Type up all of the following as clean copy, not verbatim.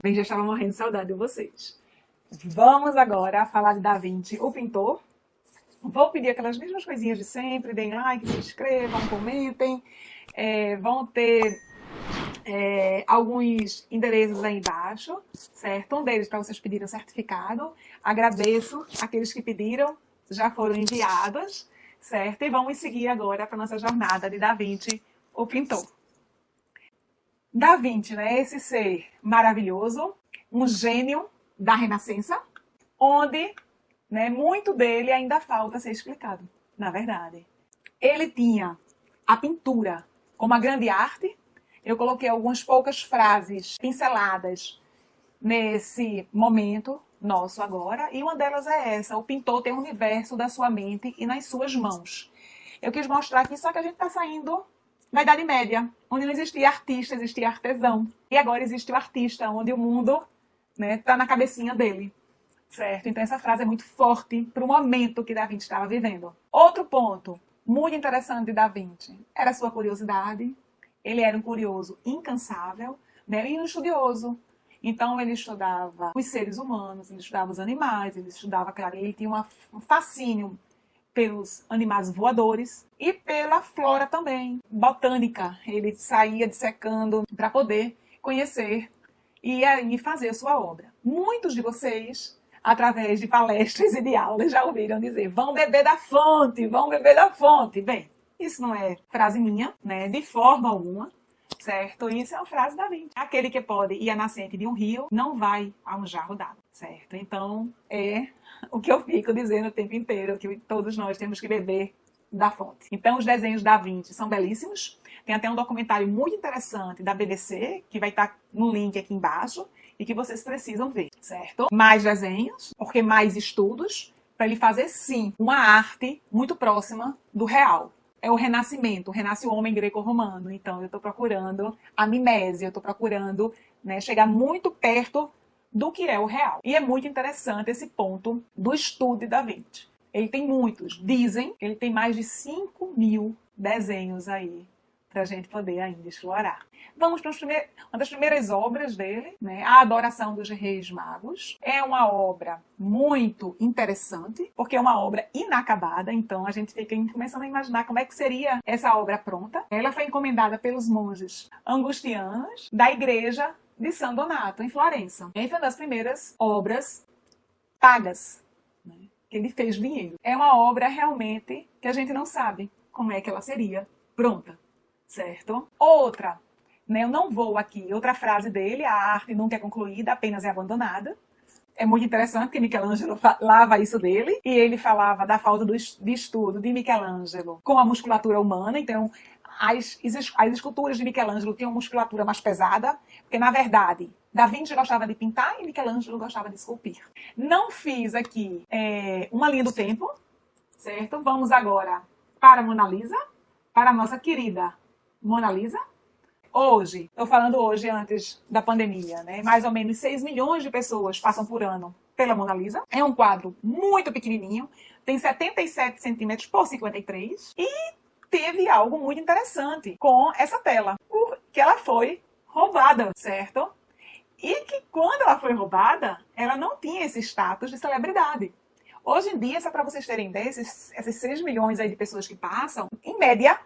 Bem, já estava morrendo de saudade de vocês. Vamos agora falar de Da Vinci, o pintor. Vou pedir aquelas mesmas coisinhas de sempre, deem like, se inscrevam, comentem. Vão ter alguns endereços aí embaixo, certo? Um deles para vocês pedirem o certificado. Agradeço aqueles que pediram, já foram enviados, certo? E vamos seguir agora para a nossa jornada de Da Vinci, o pintor. Da Vinci, né? Esse ser maravilhoso, um gênio da Renascença, onde, né, muito dele ainda falta ser explicado, na verdade. Ele tinha a pintura como a grande arte. Eu coloquei algumas poucas frases pinceladas nesse momento nosso agora, e uma delas é essa: o pintor tem o universo da sua mente e nas suas mãos. Eu quis mostrar aqui, só que a gente está saindo da Idade Média, onde não existia artista, existia artesão. E agora existe o artista, onde o mundo, né, tá na cabecinha dele, certo? Então essa frase é muito forte para o momento que Da Vinci estava vivendo. Outro ponto muito interessante de Da Vinci era a sua curiosidade. Ele era um curioso incansável, né, e um estudioso. Então ele estudava os seres humanos, ele estudava os animais, ele estudava, claro, ele tinha um fascínio pelos animais voadores e pela flora também, botânica. Ele saía dissecando para poder conhecer e aí fazer a sua obra. Muitos de vocês, através de palestras e de aulas, já ouviram dizer: vão beber da fonte, vão beber da fonte. Bem, isso não é frase minha, né, de forma alguma, certo? Isso é uma frase da Vinci. Aquele que pode ir à nascente de um rio não vai a um jarro d'água, certo? Então é o que eu fico dizendo o tempo inteiro, que todos nós temos que beber da fonte. Então os desenhos da Vinci são belíssimos. Tem até um documentário muito interessante da BBC, que vai estar no link aqui embaixo, e que vocês precisam ver, certo? Mais desenhos, porque mais estudos, para ele fazer, sim, uma arte muito próxima do real. É o renascimento, renasce o homem greco-romano. Então eu estou procurando a mimese, eu estou procurando, né, chegar muito perto do que é o real. E é muito interessante esse ponto do estudo de Da Vinci. Ele tem muitos, dizem que ele tem mais de 5.000 desenhos aí para a gente poder ainda explorar. Vamos para uma das primeiras obras dele, né? A Adoração dos Reis Magos. É uma obra muito interessante, porque é uma obra inacabada, então a gente fica começando a imaginar como é que seria essa obra pronta. Ela foi encomendada pelos monges angustianos da igreja de São Donato, em Florença. E foi uma das primeiras obras pagas, né, que ele fez dinheiro. É uma obra realmente que a gente não sabe como é que ela seria pronta, certo? Outra, né, eu não vou aqui, outra frase dele: a arte nunca é concluída, apenas é abandonada. É muito interessante que Michelangelo falava isso dele, e ele falava da falta de estudo de Michelangelo com a musculatura humana. Então as esculturas de Michelangelo tinham musculatura mais pesada, porque, na verdade, Da Vinci gostava de pintar e Michelangelo gostava de esculpir. Não fiz aqui uma linha do tempo, certo? Vamos agora para a Mona Lisa, para a nossa querida Mona Lisa. Hoje, estou falando hoje antes da pandemia, né? Mais ou menos 6 milhões de pessoas passam por ano pela Mona Lisa. É um quadro muito pequenininho, tem 77 centímetros por 53 e teve algo muito interessante com essa tela, porque ela foi roubada, certo? E que quando ela foi roubada, ela não tinha esse status de celebridade. Hoje em dia, só para vocês terem ideia, essas 6 milhões aí de pessoas que passam, em média,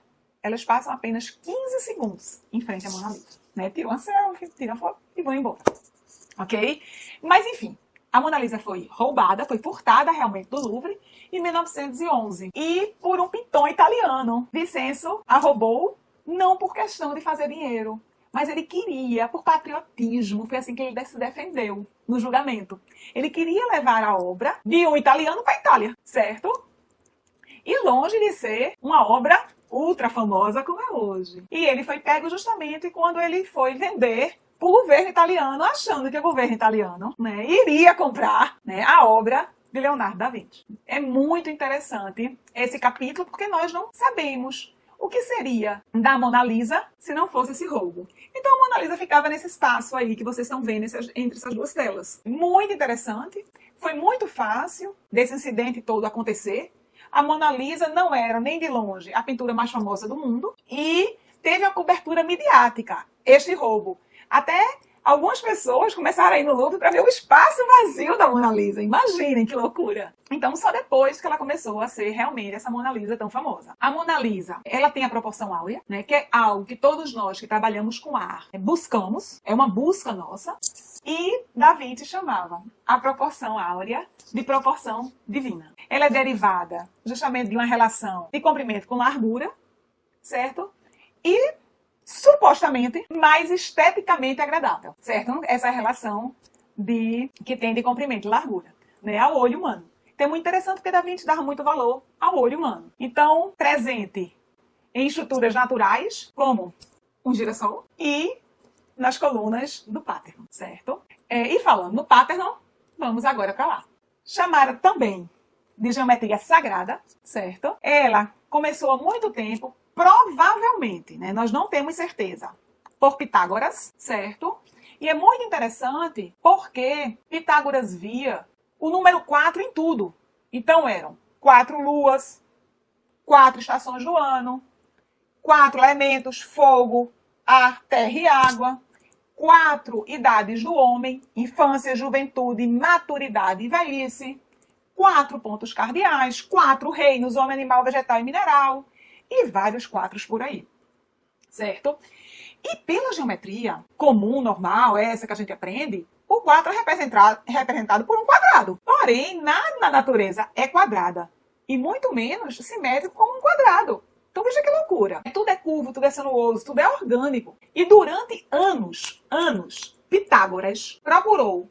elas passam apenas 15 segundos em frente à Mona Lisa, né? Tiram uma selfie, tiram a foto e vão embora, ok? Mas enfim, a Mona Lisa foi roubada, foi furtada realmente do Louvre em 1911. E por um pintor italiano. Vincenzo a roubou, não por questão de fazer dinheiro, mas ele queria, por patriotismo. Foi assim que ele se defendeu no julgamento. Ele queria levar a obra de um italiano para a Itália, certo? E longe de ser uma obra ultra famosa como é hoje. E ele foi pego justamente quando ele foi vender para o governo italiano, achando que o governo italiano, né, iria comprar, né, a obra de Leonardo da Vinci. É muito interessante esse capítulo, porque nós não sabemos o que seria da Mona Lisa se não fosse esse roubo. Então a Mona Lisa ficava nesse espaço aí que vocês estão vendo entre essas duas telas. Muito interessante. Foi muito fácil desse incidente todo acontecer. A Mona Lisa não era nem de longe a pintura mais famosa do mundo e teve a cobertura midiática, este roubo. Até Algumas pessoas começaram a ir no Louvre para ver o espaço vazio da Mona Lisa. Imaginem que loucura. Então, só depois que ela começou a ser realmente essa Mona Lisa tão famosa. A Mona Lisa, ela tem a proporção áurea, né? Que é algo que todos nós que trabalhamos com arte buscamos. É uma busca nossa. E Da Vinci chamava a proporção áurea de proporção divina. Ela é derivada justamente de uma relação de comprimento com largura, certo? E supostamente mais esteticamente agradável, certo? Essa é a relação que tem de comprimento e largura, né, ao olho humano. Então é muito interessante porque Da Vinci dava muito valor ao olho humano. Então, presente em estruturas naturais, como um girassol, e nas colunas do Parthenon, certo? E falando no Parthenon, vamos agora para lá. Chamada também de geometria sagrada, certo? Ela começou há muito tempo, provavelmente, né? Nós não temos certeza, por Pitágoras, certo? E é muito interessante porque Pitágoras via o número 4 em tudo. Então eram 4 luas, 4 estações do ano, 4 elementos, fogo, ar, terra e água, 4 idades do homem, infância, juventude, maturidade e velhice, 4 pontos cardeais, 4 reinos, homem, animal, vegetal e mineral, e vários 4 por aí, certo? E pela geometria comum, normal, essa que a gente aprende, o 4 é representado por um quadrado. Porém, nada na natureza é quadrada, e muito menos simétrico como um quadrado. Então veja que loucura. Tudo é curvo, tudo é sinuoso, tudo é orgânico. E durante anos, Pitágoras procurou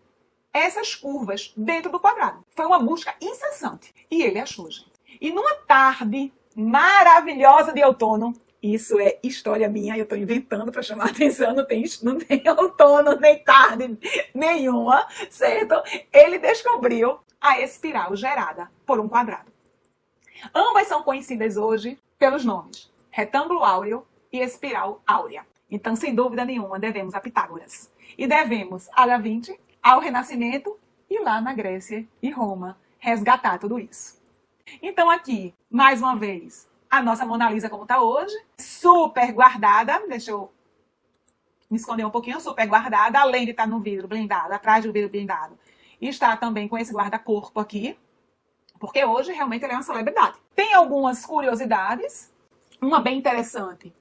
essas curvas dentro do quadrado. Foi uma busca incessante. E ele achou, gente. E numa tarde maravilhosa de outono, isso é história minha, eu estou inventando para chamar a atenção, não tem outono, nem tarde nenhuma, certo? Ele descobriu a espiral gerada por um quadrado. Ambas são conhecidas hoje pelos nomes retângulo áureo e espiral áurea. Então, sem dúvida nenhuma, devemos a Pitágoras. E devemos a Da Vinci, ao Renascimento e lá na Grécia e Roma resgatar tudo isso. Então aqui, mais uma vez, a nossa Mona Lisa como está hoje, super guardada, deixa eu me esconder um pouquinho, super guardada, além de estar no vidro blindado, atrás do vidro blindado, e está também com esse guarda-corpo aqui, porque hoje realmente ela é uma celebridade. Tem algumas curiosidades, uma bem interessante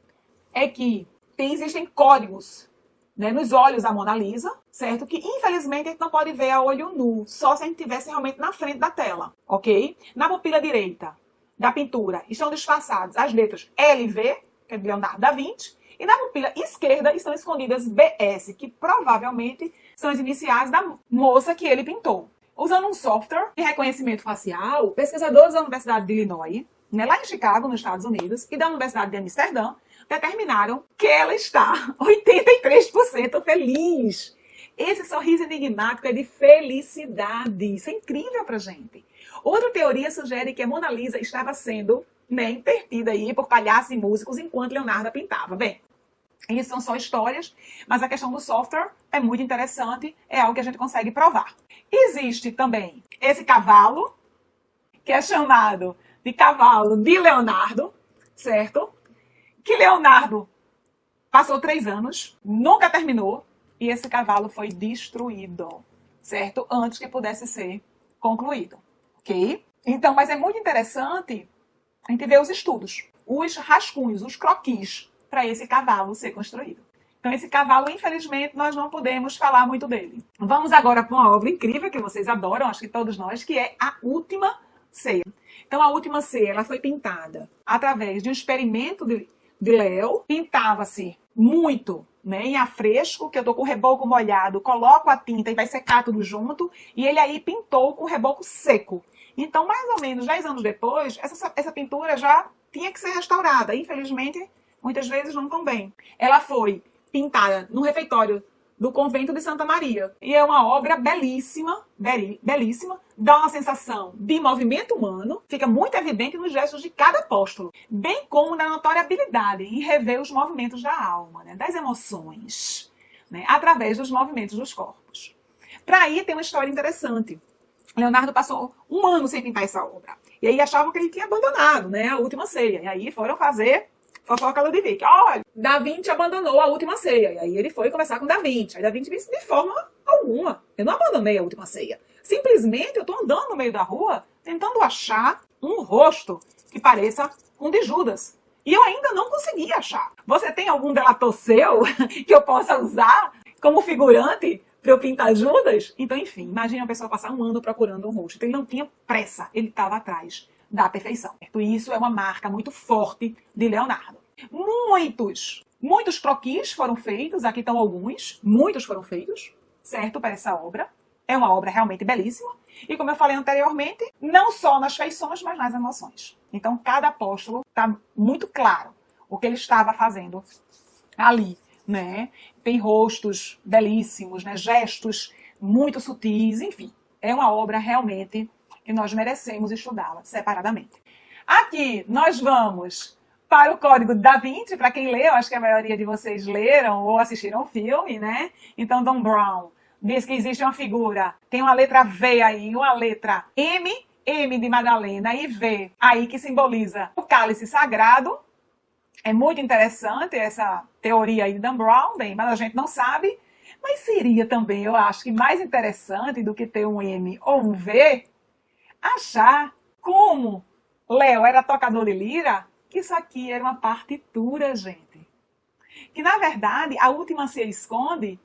é que existem códigos, né, nos olhos da Mona Lisa, certo? Que infelizmente a gente não pode ver a olho nu, só se a gente estivesse realmente na frente da tela, ok? Na pupila direita da pintura estão disfarçadas as letras L e V, que é de Leonardo da Vinci, e na pupila esquerda estão escondidas BS, que provavelmente são as iniciais da moça que ele pintou. Usando um software de reconhecimento facial, pesquisadores da Universidade de Illinois, né, lá em Chicago, nos Estados Unidos, e da Universidade de Amsterdã, determinaram que ela está 83% feliz. Esse sorriso enigmático é de felicidade. Isso é incrível pra gente. Outra teoria sugere que a Mona Lisa estava sendo, né, intertida aí por palhaços e músicos enquanto Leonardo pintava. Bem, isso são só histórias, mas a questão do software é muito interessante, é algo que a gente consegue provar. Existe também esse cavalo, que é chamado de cavalo de Leonardo, certo? Que Leonardo passou 3 anos, nunca terminou, e esse cavalo foi destruído, certo? Antes que pudesse ser concluído, ok? Então, mas é muito interessante a gente ver os estudos, os rascunhos, os croquis, para esse cavalo ser construído. Então, esse cavalo, infelizmente, nós não podemos falar muito dele. Vamos agora para uma obra incrível que vocês adoram, acho que todos nós, que é A Última Ceia. Então, A Última Ceia, ela foi pintada através de um experimento de Leo. Pintava-se muito, né, em afresco, que eu tô com o reboco molhado, coloco a tinta e vai secar tudo junto, e ele aí pintou com o reboco seco. Então, mais ou menos 10 anos depois, essa pintura já tinha que ser restaurada. Infelizmente, muitas vezes não tão bem. Ela foi pintada no refeitório do convento de Santa Maria. E é uma obra belíssima, belíssima, dá uma sensação de movimento humano, fica muito evidente nos gestos de cada apóstolo, bem como na notória habilidade em rever os movimentos da alma, né, das emoções, né, através dos movimentos dos corpos. Para aí tem uma história interessante. Leonardo passou 1 ano sem pintar essa obra. E aí achavam que ele tinha abandonado, né, A Última Ceia. E aí foram fazer fofoca Ludwig. Olha, Da Vinci abandonou a última ceia. E aí ele foi conversar com Da Vinci. Aí Da Vinci disse, de forma alguma, eu não abandonei a última ceia. Simplesmente eu tô andando no meio da rua tentando achar um rosto que pareça um de Judas. E eu ainda não consegui achar. Você tem algum delator seu que eu possa usar como figurante para eu pintar Judas? Então, enfim, imagine uma pessoa passar um ano procurando um rosto. Então, ele não tinha pressa, ele estava atrás da perfeição. Isso é uma marca muito forte de Leonardo. Muitos croquis foram feitos, aqui estão alguns, muitos foram feitos, certo, para essa obra. É uma obra realmente belíssima. E como eu falei anteriormente, não só nas feições, mas nas emoções. Então, cada apóstolo está muito claro o que ele estava fazendo ali, né? Tem rostos belíssimos, né? Gestos muito sutis, enfim. É uma obra realmente que nós merecemos estudá-la separadamente. Aqui nós vamos para o Código de Da Vinci, para quem leu, acho que a maioria de vocês leram ou assistiram o filme, né? Então, Dan Brown diz que existe uma figura, tem uma letra V aí, uma letra M, M de Madalena e V aí que simboliza o cálice sagrado. É muito interessante essa teoria aí de Dan Brown, bem, mas a gente não sabe. Mas seria também, eu acho que mais interessante do que ter um M ou um V, achar como Léo era tocador de lira, que isso aqui era uma partitura, gente. Que, na verdade, a última ceia esconde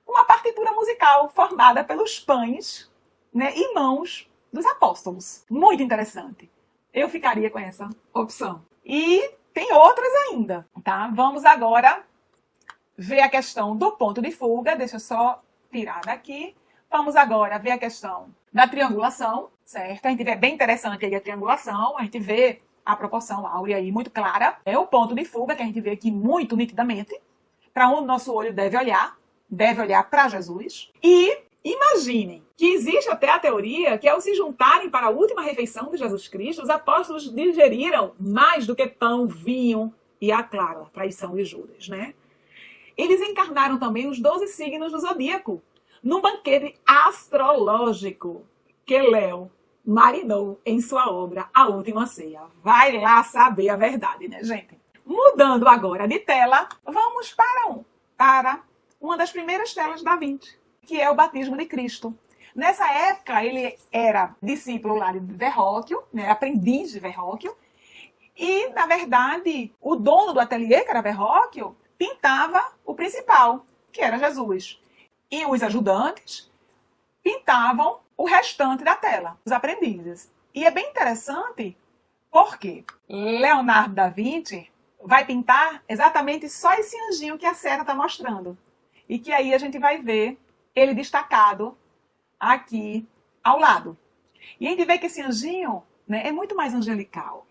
uma partitura musical formada pelos pães, né, e mãos dos apóstolos. Muito interessante. Eu ficaria com essa opção. E tem outras ainda, tá? Vamos agora ver a questão do ponto de fuga. Deixa eu só tirar daqui. Vamos agora ver a questão da triangulação, certo? A gente vê bem interessante aí a triangulação, a gente vê a proporção áurea aí muito clara. É o ponto de fuga que a gente vê aqui muito nitidamente, para onde nosso olho deve olhar para Jesus. E imaginem que existe até a teoria que ao se juntarem para a última refeição de Jesus Cristo, os apóstolos digeriram mais do que pão, vinho e, claro, a traição de Judas, né? Eles encarnaram também os 12 signos do zodíaco, num banquete astrológico que Léo marinou em sua obra A Última Ceia. Vai lá saber a verdade, né, gente? Mudando agora de tela, vamos para uma das primeiras telas de Da Vinci, que é o batismo de Cristo. Nessa época, ele era discípulo lá de Verrocchio, né, aprendiz de Verrocchio, e, na verdade, o dono do ateliê, que era Verrocchio, pintava o principal, que era Jesus. E os ajudantes pintavam o restante da tela, os aprendizes. E é bem interessante porque Leonardo da Vinci vai pintar exatamente só esse anjinho que a cena está mostrando. E que aí a gente vai ver ele destacado aqui ao lado. E a gente vê que esse anjinho, né, é muito mais angelical.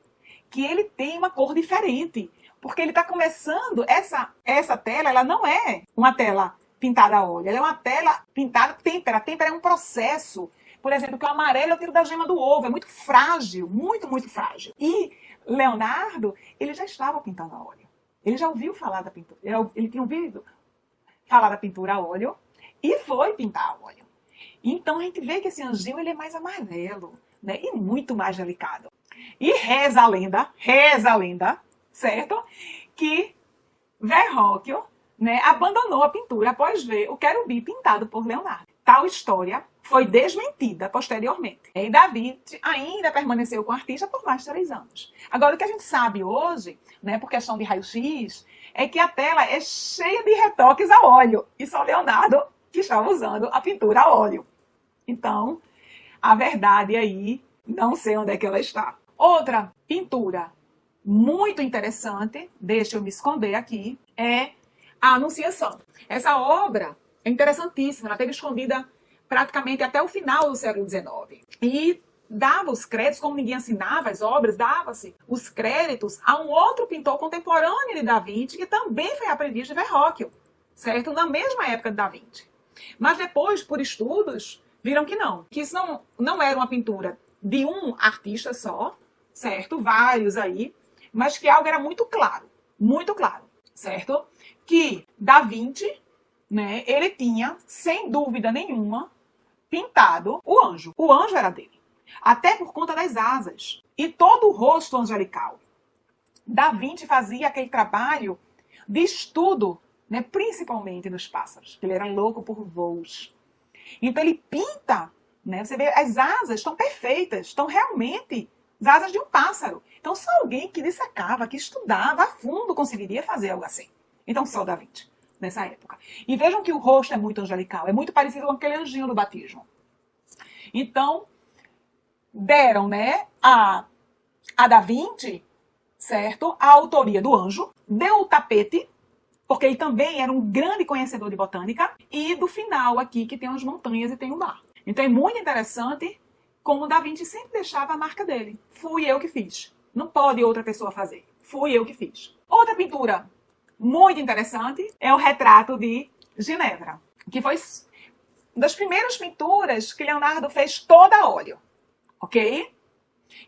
Que ele tem uma cor diferente. Porque ele está começando, essa tela, ela não é uma tela pintada a óleo, ela é uma tela pintada têmpera. Têmpera é um processo. Por exemplo, que o amarelo é o tiro da gema do ovo, é muito frágil, muito, muito frágil. E Leonardo, ele já estava pintando a óleo. Ele já ouviu falar da pintura, ele tinha ouvido falar da pintura a óleo e foi pintar a óleo. Então a gente vê que esse anjinho ele é mais amarelo, né, e muito mais delicado. E reza a lenda, certo? Que Verrocchio, né, abandonou a pintura após ver o querubim pintado por Leonardo. Tal história foi desmentida posteriormente. E Da Vinci ainda permaneceu com o artista por mais de 3 anos. Agora, o que a gente sabe hoje, né, por questão de raio-x, é que a tela é cheia de retoques a óleo. E só Leonardo que estava usando a pintura a óleo. Então, a verdade aí, não sei onde é que ela está. Outra pintura muito interessante, deixa eu me esconder aqui, é a Anunciação. Essa obra é interessantíssima, ela esteve escondida praticamente até o final do século XIX. E dava os créditos, como ninguém assinava as obras, dava-se os créditos a um outro pintor contemporâneo de Da Vinci, que também foi aprendiz de Verrocchio, certo? Na mesma época de Da Vinci. Mas depois, por estudos, viram que isso não era uma pintura de um artista só, certo? Vários aí, mas que algo era muito claro, certo? Que Da Vinci, né, ele tinha, sem dúvida nenhuma, pintado o anjo. O anjo era dele. Até por conta das asas. E todo o rosto angelical. Da Vinci fazia aquele trabalho de estudo, né, principalmente nos pássaros, que ele era louco por voos. Então ele pinta, né, você vê, as asas estão perfeitas, estão realmente as asas de um pássaro. Então só alguém que dissecava, que estudava a fundo conseguiria fazer algo assim. Então só Da Vinci, nessa época. E vejam que o rosto é muito angelical, é muito parecido com aquele anjinho do batismo. Então, deram, né, a Da Vinci, certo, a autoria do anjo, deu o tapete, porque ele também era um grande conhecedor de botânica, e do final aqui, que tem as montanhas e tem o mar. Então é muito interessante como Da Vinci sempre deixava a marca dele. Fui eu que fiz. Não pode outra pessoa fazer. Fui eu que fiz. Outra pintura muito interessante é o retrato de Ginevra, que foi uma das primeiras pinturas que Leonardo fez toda a óleo. Ok?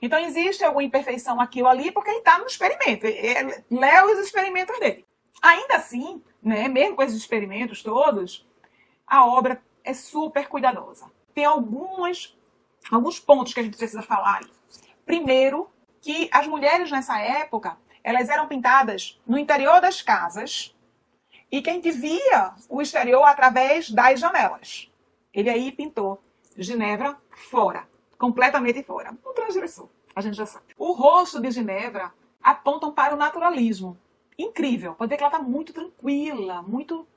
Então existe alguma imperfeição aqui ou ali, porque ele está no experimento. Ele lê os experimentos dele. Ainda assim, né, mesmo com esses experimentos todos, a obra é super cuidadosa. Tem alguns pontos que a gente precisa falar aí. Primeiro, que as mulheres nessa época, elas eram pintadas no interior das casas e que a gente via o exterior através das janelas. Ele aí pintou Ginevra fora, completamente fora. Um transgressor, a gente já sabe. O rosto de Ginevra apontam para o naturalismo. Incrível. Pode ver que ela está muito tranquila,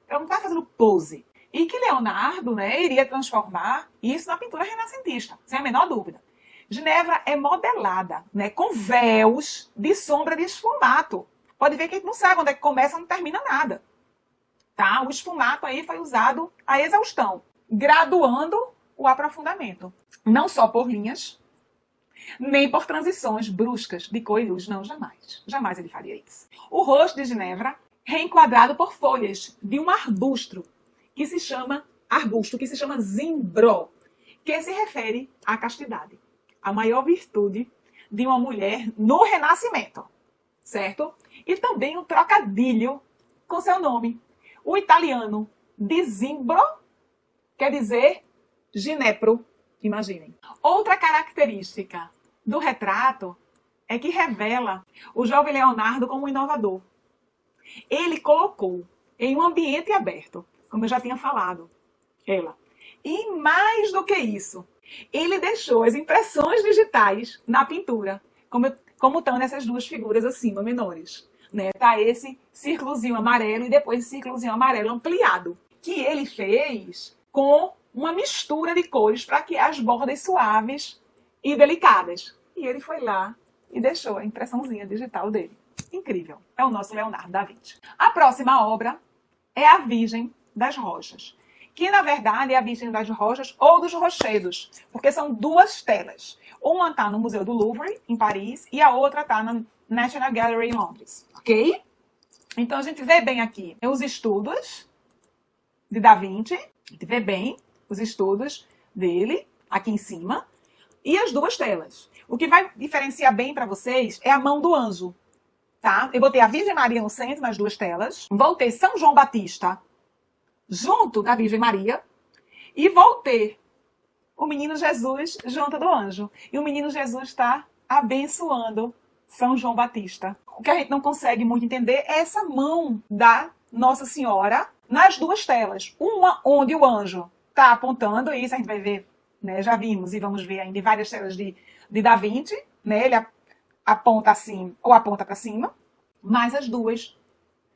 ela não está fazendo pose. E que Leonardo, né, iria transformar isso na pintura renascentista, sem a menor dúvida. Ginevra é modelada, né, com véus de sombra de esfumato. Pode ver que a gente não sabe onde é que começa e não termina nada. Tá? O esfumato aí foi usado à exaustão, graduando o aprofundamento. Não só por linhas, nem por transições bruscas de cor e luz. Não, jamais. Jamais ele faria isso. O rosto de Ginevra reenquadrado por folhas de um arbusto, que se chama zimbro, que se refere à castidade, a maior virtude de uma mulher no Renascimento, certo? E também um trocadilho com seu nome. O italiano de zimbro quer dizer ginepro, imaginem. Outra característica do retrato é que revela o jovem Leonardo como um inovador. Ele colocou em um ambiente aberto, como eu já tinha falado, e mais do que isso, ele deixou as impressões digitais na pintura, como estão nessas duas figuras acima, menores. Né? Tá esse círculozinho amarelo e depois esse círculozinho amarelo ampliado, que ele fez com uma mistura de cores para criar as bordas suaves e delicadas. E ele foi lá e deixou a impressãozinha digital dele. Incrível. É o nosso Leonardo da Vinci. A próxima obra é a Virgem das Rochas, que na verdade é a Virgem das Rochas ou dos Rochedos, porque são duas telas. Uma está no Museu do Louvre, em Paris, e a outra está na National Gallery, em Londres. Ok? Então a gente vê bem aqui os estudos de Da Vinci, a gente vê bem os estudos dele aqui em cima, e as duas telas. O que vai diferenciar bem para vocês é a mão do anjo. Tá? Eu botei a Virgem Maria no centro nas duas telas, vou ter São João Batista junto da Virgem Maria e vou ter o menino Jesus junto do anjo. E o menino Jesus está abençoando São João Batista. O que a gente não consegue muito entender é essa mão da Nossa Senhora nas duas telas. Uma onde o anjo está apontando, e isso a gente vai ver, né, já vimos e vamos ver ainda em várias telas de Da Vinci, né, ele aponta assim ou aponta para cima, mas as duas,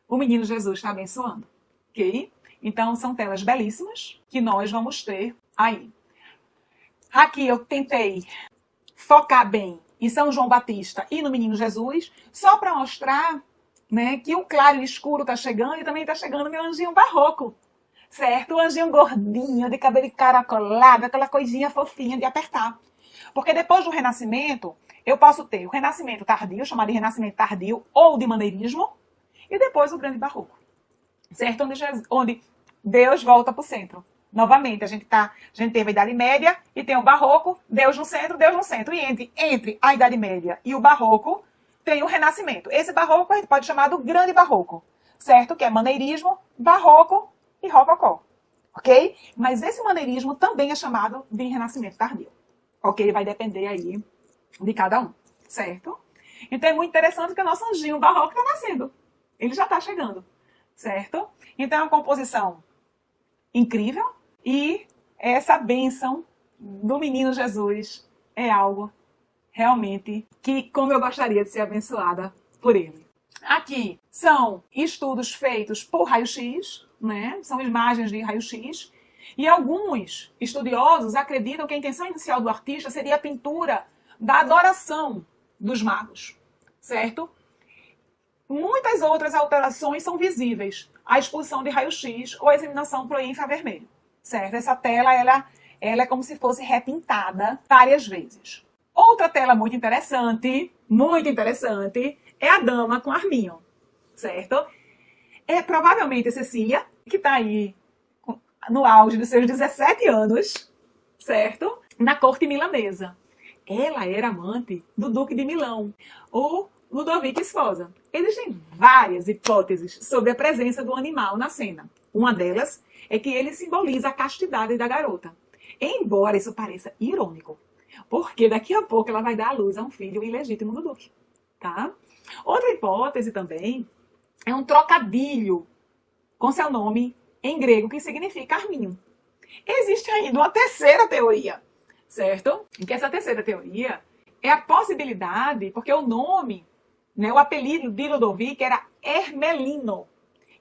o menino Jesus está abençoando. Ok? Então, são telas belíssimas que nós vamos ter aí. Aqui eu tentei focar bem em São João Batista e no Menino Jesus, só para mostrar, né, que o claro e o escuro está chegando e também está chegando o meu anjinho barroco. Certo? O anjinho gordinho, de cabelo encaracolado, aquela coisinha fofinha de apertar. Porque depois do Renascimento, eu posso ter o Renascimento tardio, chamado de Renascimento tardio, ou de maneirismo, e depois o Grande Barroco. Certo? Onde Deus volta para o centro. Novamente, a gente teve a Idade Média e tem o Barroco, Deus no centro. E entre a Idade Média e o Barroco, tem o Renascimento. Esse Barroco a gente pode chamar do Grande Barroco, certo? Que é maneirismo, Barroco e Rococó. Ok? Mas esse maneirismo também é chamado de Renascimento tardio. Ok? Vai depender aí de cada um, certo? Então é muito interessante que o nosso anjinho barroco está nascendo. Ele já está chegando, certo? Então é uma composição incrível e essa bênção do menino Jesus é algo realmente que, como eu gostaria de ser abençoada por ele. Aqui são estudos feitos por raio-x, né? São imagens de raio-x, e alguns estudiosos acreditam que a intenção inicial do artista seria a pintura da adoração dos magos, certo? Muitas outras alterações são visíveis, a exposição de raio-x ou a examinação por infravermelho, certo? Essa tela ela é como se fosse repintada várias vezes. Outra tela muito interessante, é a dama com arminho, certo? É provavelmente Cecília, que está aí no auge dos seus 17 anos, certo? Na corte milanesa. Ela era amante do Duque de Milão, o Ludovico Sforza. Existem várias hipóteses sobre a presença do animal na cena. Uma delas é que ele simboliza a castidade da garota. Embora isso pareça irônico, porque daqui a pouco ela vai dar à luz a um filho ilegítimo do Duque, tá? Outra hipótese também é um trocadilho com seu nome em grego que significa arminho. Existe ainda uma terceira teoria, certo? E que essa terceira teoria é a possibilidade, porque o nome, né, o apelido de Ludovico era Hermelino.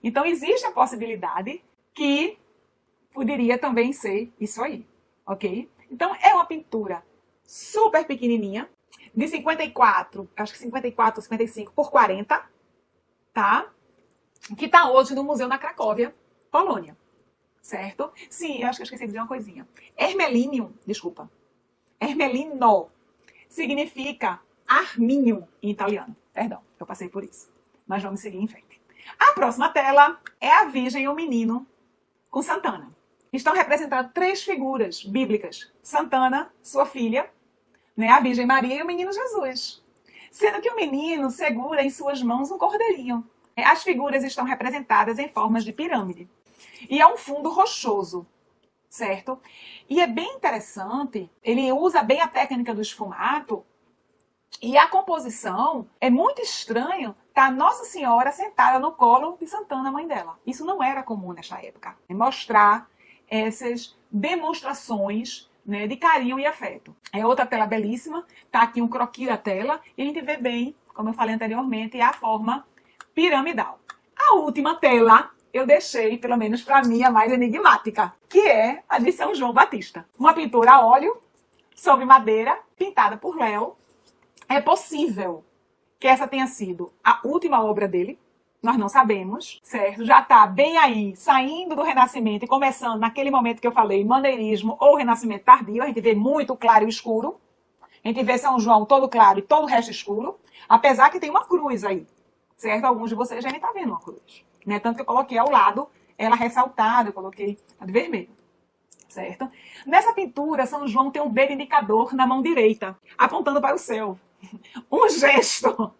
Então existe a possibilidade que poderia também ser isso aí, ok? Então é uma pintura super pequenininha, de 54, acho que 54 ou 55 por 40, tá? Que tá hoje no museu na Cracóvia, Polônia, certo? Sim, eu acho que eu esqueci de dizer uma coisinha. Hermelino significa arminho em italiano. Perdão, eu passei por isso. Mas vamos seguir em frente. A próxima tela é a Virgem e o Menino com Santana. Estão representadas 3 figuras bíblicas. Santana, sua filha, né, a Virgem Maria e o menino Jesus. Sendo que o menino segura em suas mãos um cordeirinho. As figuras estão representadas em formas de pirâmide. E é um fundo rochoso, certo? E é bem interessante, ele usa bem a técnica do esfumato, e a composição é muito estranho tá Nossa Senhora sentada no colo de Santana, mãe dela. Isso não era comum nesta época. É mostrar essas demonstrações, né, de carinho e afeto. É outra tela belíssima, tá aqui um croquis da tela, e a gente vê bem, como eu falei anteriormente, a forma piramidal. A última tela eu deixei, pelo menos para mim, a mais enigmática, que é a de São João Batista. Uma pintura a óleo, sobre madeira, pintada por Léo. É possível que essa tenha sido a última obra dele, nós não sabemos, certo? Já está bem aí, saindo do Renascimento e começando naquele momento que eu falei, maneirismo ou Renascimento tardio, a gente vê muito claro e escuro. A gente vê São João todo claro e todo o resto escuro, apesar que tem uma cruz aí, certo? Alguns de vocês já nem estão vendo uma cruz, né? Tanto que eu coloquei ao lado, ela ressaltada, eu coloquei a de vermelho, certo? Nessa pintura, São João tem um dedo indicador na mão direita, apontando para o céu. Um gesto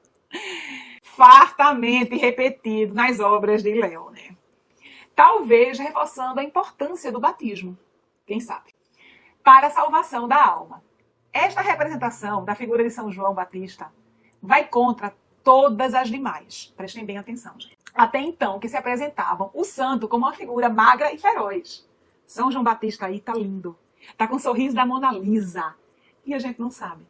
fartamente repetido nas obras de Léo, né? Talvez reforçando a importância do batismo, quem sabe, para a salvação da alma. Esta representação da figura de São João Batista vai contra todas as demais. Prestem bem atenção, gente. Até então, que se apresentavam o santo como uma figura magra e feroz. São João Batista aí tá lindo. Tá com o sorriso da Mona Lisa. E a gente não sabe.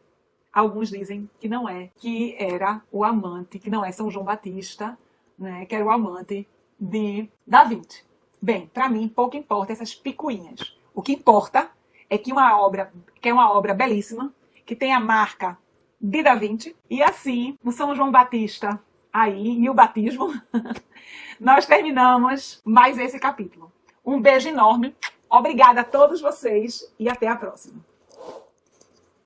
Alguns dizem que não é, que era o amante, que não é São João Batista, né, que era o amante de Da Vinci. Bem, para mim, pouco importa essas picuinhas. O que importa é que é uma obra belíssima, que tem a marca de Da Vinci, e assim, no São João Batista aí, e o batismo, nós terminamos mais esse capítulo. Um beijo enorme, obrigada a todos vocês, e até a próxima.